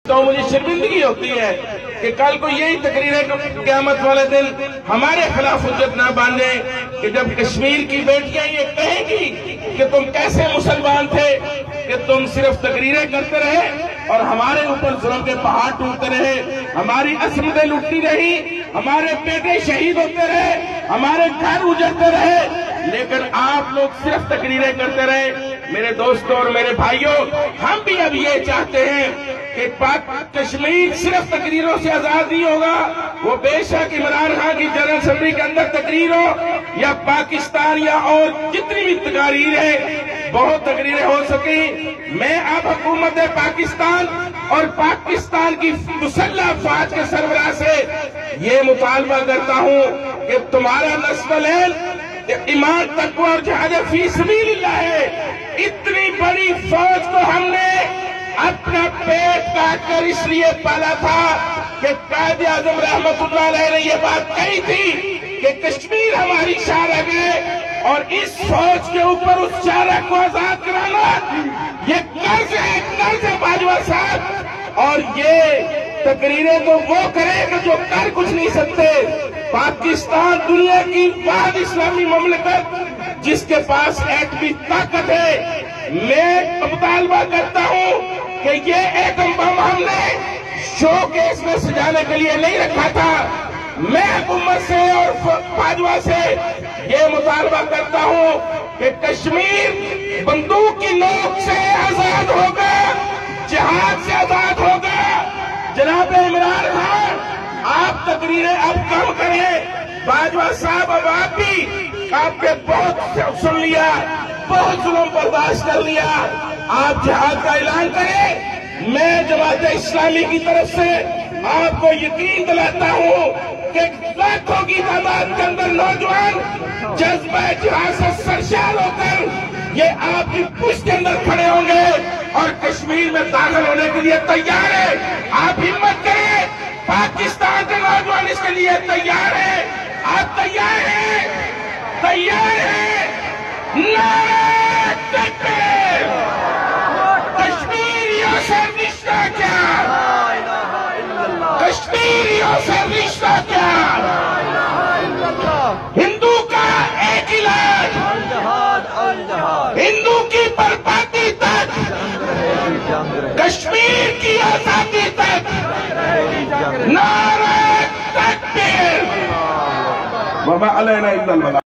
تو مجھے شرمندگی ہوتی ہے کہ کل کو یہی تقریریں قیامت والے دن ہمارے خلاف حجت نہ باندھے کہ جب کشمیر کی بیٹیاں یہ کہیں گی کہ تم کیسے مسلمان تھے کہ تم صرف تقریریں کرتے رہے اور ہمارے اوپر ظلم کے پہاڑ ٹوٹتے رہے، ہماری عصمتیں لٹتی رہی، ہمارے بیٹے شہید ہوتے رہے، ہمارے گھر اجڑتے رہے، لیکن آپ لوگ صرف تقریریں کرتے رہے۔ میرے دوستوں اور میرے بھائیوں، ہم بھی اب یہ چاہتے ہیں کہ پاک کشمیر صرف تقریروں سے آزاد نہیں ہوگا، وہ بے شک عمران خان کی جنرل اسمبلی کے اندر تقریر ہو یا پاکستان یا اور جتنی بھی تقاریر ہے، بہت تقریریں ہو سکیں۔ میں اب حکومت پاکستان اور پاکستان کی مسلح افواج کے سربراہ سے یہ مطالبہ کرتا ہوں کہ تمہارا نصب العین ایمان تقوی اور جہاد فی سبیل اللہ ہے۔ اتنی بڑی فوج کو ہم نے اپنا پیٹ کاٹ کر اس لیے پالا تھا کہ قائد اعظم رحمت اللہ علیہ نے یہ بات کہی تھی کہ کشمیر ہماری شارگ ہے اور اس فوج کے اوپر اس شارگ کو آزاد کرانا یہ قرض ہے باجوہ صاحب، اور یہ تقریریں تو وہ کرے کہ جو کر کچھ نہیں سکتے۔ پاکستان دنیا کی واحد اسلامی مملکت جس کے پاس ایٹمی طاقت ہے، میں مطالبہ کرتا ہوں کہ یہ ایٹم بم ہم نے شو کیس میں سجانے کے لیے نہیں رکھا تھا۔ میں حکومت سے اور باجوہ سے یہ مطالبہ کرتا ہوں کہ کشمیر بندوق کی نوک سے آزاد ہوگا، جہاد سے آزاد ہوگا۔ جناب عمران خان، آپ تقریریں اب کم کریں۔ باجوہ صاحب، اب آپ بھی آپ نے بہت سن لیا، بہت ظلم برداشت کر لیا، آپ جہاد کا اعلان کریں۔ میں جماعت اسلامی کی طرف سے آپ کو یقین دلاتا ہوں کہ لاکھوں کی تعداد کے اندر نوجوان جذبہ جہاد سے سرشار ہو کر یہ آپ کی پشت کے اندر کھڑے ہوں گے اور کشمیر میں داخل ہونے کے لیے تیار ہے۔ آپ ہمت کریں، پاکستان کے نوجوان اس کے لیے تیار ہیں۔ آپ تیار ہیں؟ تیار ہیں؟ نعرہ تکبیر! کشمیریوں سے رشتہ کیا؟ کشمیریوں سے رشتہ کیا؟ ہندو کا ایک علاج، ہندو کی بربادی تک، کشمیر کی آزادی تک، نعرہ تکبیر! وما علینا الا البلاغ۔